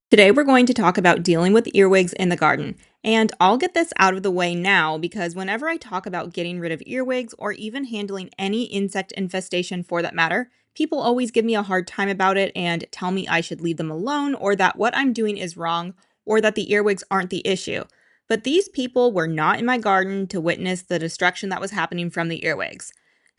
Today we're going to talk about dealing with earwigs in the garden. And I'll get this out of the way now because whenever I talk about getting rid of earwigs or even handling any insect infestation for that matter, people always give me a hard time about it and tell me I should leave them alone or that what I'm doing is wrong or that the earwigs aren't the issue. But these people were not in my garden to witness the destruction that was happening from the earwigs.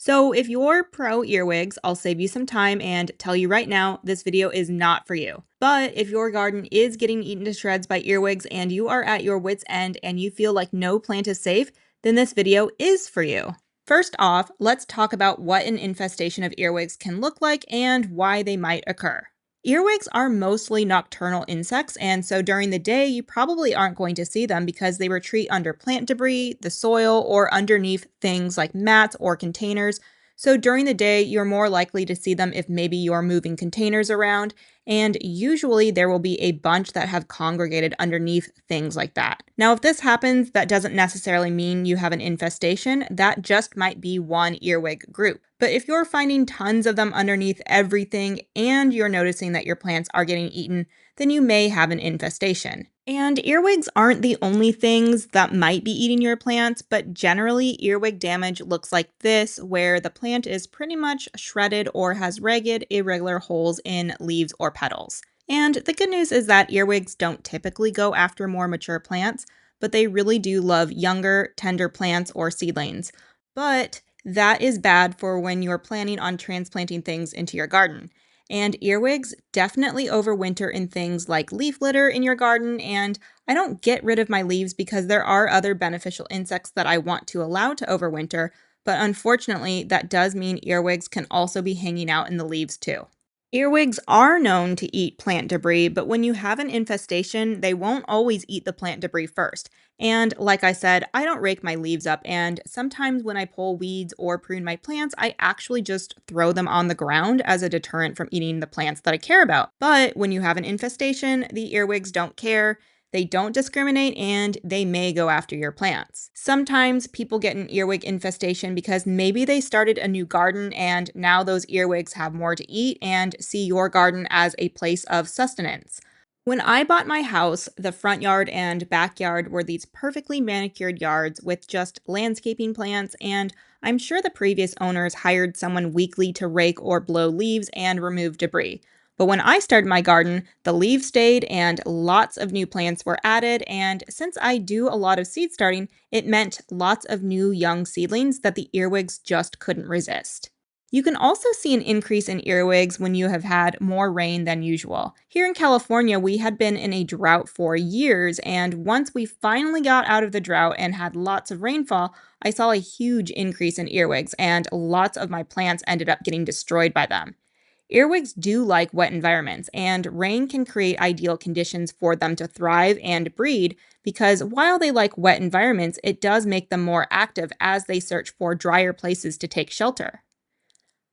So if you're pro earwigs, I'll save you some time and tell you right now, this video is not for you. But if your garden is getting eaten to shreds by earwigs and you are at your wit's end and you feel like no plant is safe, then this video is for you. First off, let's talk about what an infestation of earwigs can look like and why they might occur. Earwigs are mostly nocturnal insects, and so during the day, you probably aren't going to see them because they retreat under plant debris, the soil, or underneath things like mats or containers. So during the day, you're more likely to see them if maybe you're moving containers around, and usually there will be a bunch that have congregated underneath things like that. Now, if this happens, that doesn't necessarily mean you have an infestation, that just might be one earwig group. But if you're finding tons of them underneath everything and you're noticing that your plants are getting eaten, then you may have an infestation. And earwigs aren't the only things that might be eating your plants, but generally earwig damage looks like this, where the plant is pretty much shredded or has ragged, irregular holes in leaves or petals. And the good news is that earwigs don't typically go after more mature plants, but they really do love younger, tender plants or seedlings. But that is bad for when you're planning on transplanting things into your garden. And earwigs definitely overwinter in things like leaf litter in your garden, and I don't get rid of my leaves because there are other beneficial insects that I want to allow to overwinter, but unfortunately, that does mean earwigs can also be hanging out in the leaves too. Earwigs are known to eat plant debris, but when you have an infestation, they won't always eat the plant debris first. And like I said, I don't rake my leaves up, and sometimes when I pull weeds or prune my plants, I actually just throw them on the ground as a deterrent from eating the plants that I care about. But when you have an infestation, the earwigs don't care. They don't discriminate and they may go after your plants. Sometimes people get an earwig infestation because maybe they started a new garden and now those earwigs have more to eat and see your garden as a place of sustenance. When I bought my house, the front yard and backyard were these perfectly manicured yards with just landscaping plants, and I'm sure the previous owners hired someone weekly to rake or blow leaves and remove debris. But when I started my garden, the leaves stayed and lots of new plants were added, and since I do a lot of seed starting, it meant lots of new young seedlings that the earwigs just couldn't resist. You can also see an increase in earwigs when you have had more rain than usual. Here in California, we had been in a drought for years, and once we finally got out of the drought and had lots of rainfall, I saw a huge increase in earwigs, and lots of my plants ended up getting destroyed by them. Earwigs do like wet environments, and rain can create ideal conditions for them to thrive and breed because while they like wet environments, it does make them more active as they search for drier places to take shelter.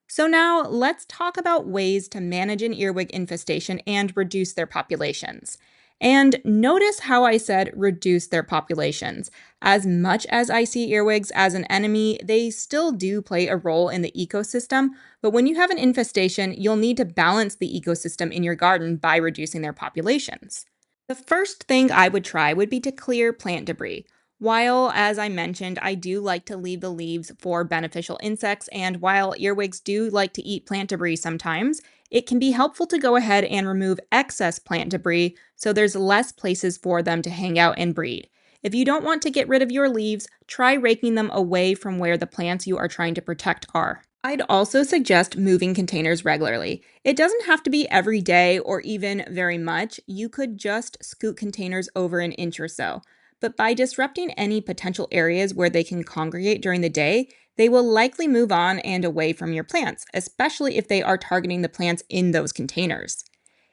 So now let's talk about ways to manage an earwig infestation and reduce their populations. And notice how I said reduce their populations. As much as I see earwigs as an enemy, they still do play a role in the ecosystem, but when you have an infestation, you'll need to balance the ecosystem in your garden by reducing their populations. The first thing I would try would be to clear plant debris. While, as I mentioned, I do like to leave the leaves for beneficial insects, and while earwigs do like to eat plant debris sometimes, it can be helpful to go ahead and remove excess plant debris so there's less places for them to hang out and breed. If you don't want to get rid of your leaves, try raking them away from where the plants you are trying to protect are. I'd also suggest moving containers regularly. It doesn't have to be every day or even very much. You could just scoot containers over an inch or so. But by disrupting any potential areas where they can congregate during the day, they will likely move on and away from your plants, especially if they are targeting the plants in those containers.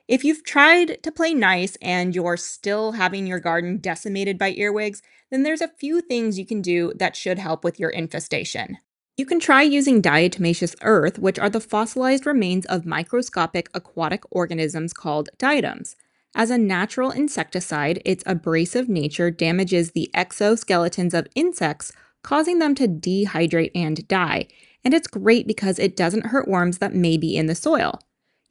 If you've tried to play nice and you're still having your garden decimated by earwigs, then there's a few things you can do that should help with your infestation. You can try using diatomaceous earth, which are the fossilized remains of microscopic aquatic organisms called diatoms. As a natural insecticide, its abrasive nature damages the exoskeletons of insects, causing them to dehydrate and die, and it's great because it doesn't hurt worms that may be in the soil.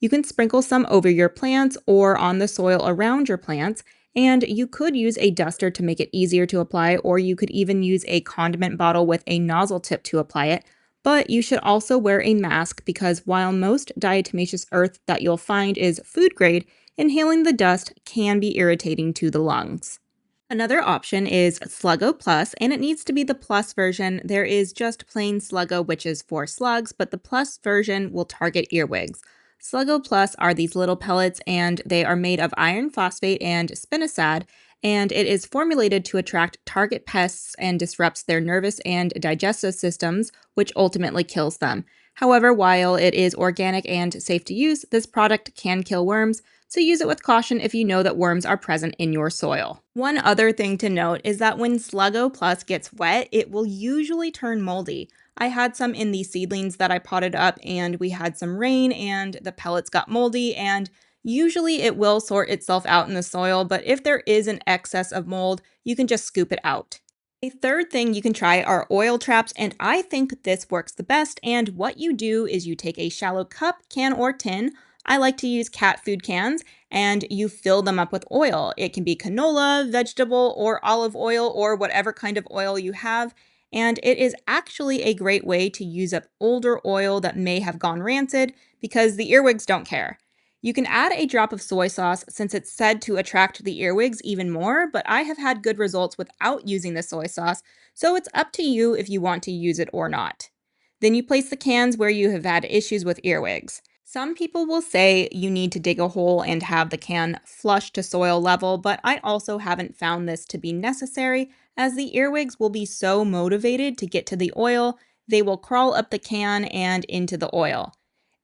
You can sprinkle some over your plants or on the soil around your plants, and you could use a duster to make it easier to apply, or you could even use a condiment bottle with a nozzle tip to apply it. But you should also wear a mask because while most diatomaceous earth that you'll find is food grade, inhaling the dust can be irritating to the lungs. Another option is Sluggo Plus, and it needs to be the Plus version. There is just plain Sluggo, which is for slugs, but the Plus version will target earwigs. Sluggo Plus are these little pellets, and they are made of iron phosphate and spinosad, and it is formulated to attract target pests and disrupts their nervous and digestive systems, which ultimately kills them. However, while it is organic and safe to use, this product can kill worms, so use it with caution if you know that worms are present in your soil. One other thing to note is that when Sluggo Plus gets wet, it will usually turn moldy. I had some in the seedlings that I potted up, and we had some rain and the pellets got moldy, and usually it will sort itself out in the soil, but if there is an excess of mold, you can just scoop it out. A third thing you can try are oil traps, and I think this works the best. And what you do is you take a shallow cup, can, or tin. I like to use cat food cans, and you fill them up with oil. It can be canola, vegetable, or olive oil, or whatever kind of oil you have. And it is actually a great way to use up older oil that may have gone rancid because the earwigs don't care. You can add a drop of soy sauce since it's said to attract the earwigs even more, but I have had good results without using the soy sauce, so it's up to you if you want to use it or not. Then you place the cans where you have had issues with earwigs. Some people will say you need to dig a hole and have the can flush to soil level, but I also haven't found this to be necessary as the earwigs will be so motivated to get to the oil, they will crawl up the can and into the oil.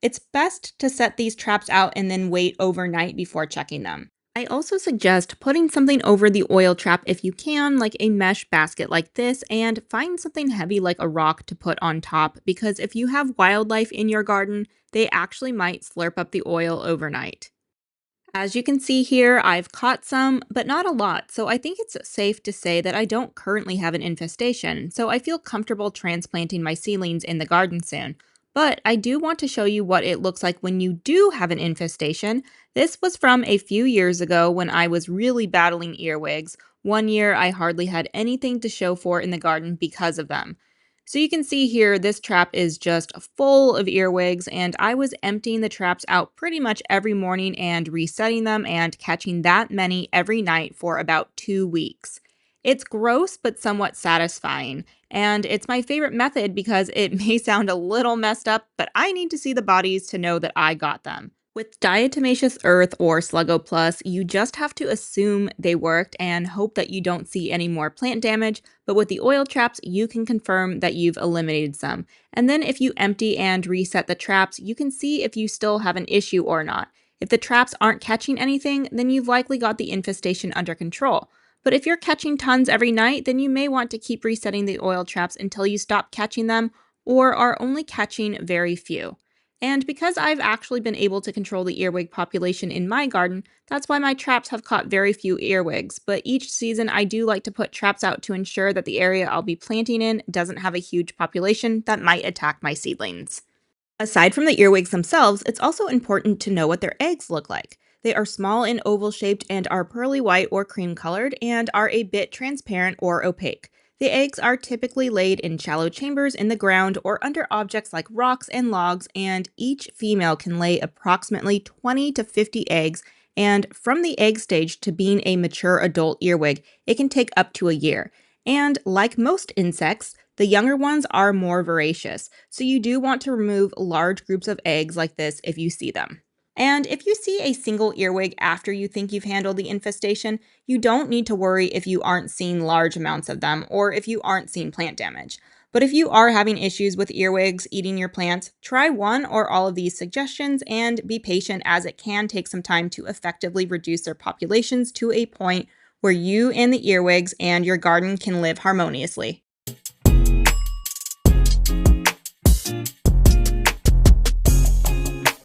It's best to set these traps out and then wait overnight before checking them. I also suggest putting something over the oil trap if you can, like a mesh basket like this, and find something heavy like a rock to put on top because if you have wildlife in your garden, they actually might slurp up the oil overnight. As you can see here, I've caught some, but not a lot, so I think it's safe to say that I don't currently have an infestation, so I feel comfortable transplanting my seedlings in the garden soon. But I do want to show you what it looks like when you do have an infestation. This was from a few years ago when I was really battling earwigs. One year I hardly had anything to show for in the garden because of them. So you can see here, this trap is just full of earwigs, and I was emptying the traps out pretty much every morning and resetting them and catching that many every night for about 2 weeks. It's gross but somewhat satisfying, and it's my favorite method because it may sound a little messed up, but I need to see the bodies to know that I got them. With diatomaceous earth or Sluggo Plus, you just have to assume they worked and hope that you don't see any more plant damage, but with the oil traps, you can confirm that you've eliminated some. And then if you empty and reset the traps, you can see if you still have an issue or not. If the traps aren't catching anything, then you've likely got the infestation under control. But if you're catching tons every night, then you may want to keep resetting the oil traps until you stop catching them or are only catching very few. And because I've actually been able to control the earwig population in my garden, that's why my traps have caught very few earwigs. But each season I do like to put traps out to ensure that the area I'll be planting in doesn't have a huge population that might attack my seedlings. Aside from the earwigs themselves, it's also important to know what their eggs look like. They are small and oval shaped and are pearly white or cream colored and are a bit transparent or opaque. The eggs are typically laid in shallow chambers in the ground or under objects like rocks and logs, and each female can lay approximately 20 to 50 eggs, and from the egg stage to being a mature adult earwig, it can take up to a year. And like most insects, the younger ones are more voracious, so you do want to remove large groups of eggs like this if you see them. And if you see a single earwig after you think you've handled the infestation, you don't need to worry if you aren't seeing large amounts of them or if you aren't seeing plant damage. But if you are having issues with earwigs eating your plants, try one or all of these suggestions and be patient as it can take some time to effectively reduce their populations to a point where you and the earwigs and your garden can live harmoniously.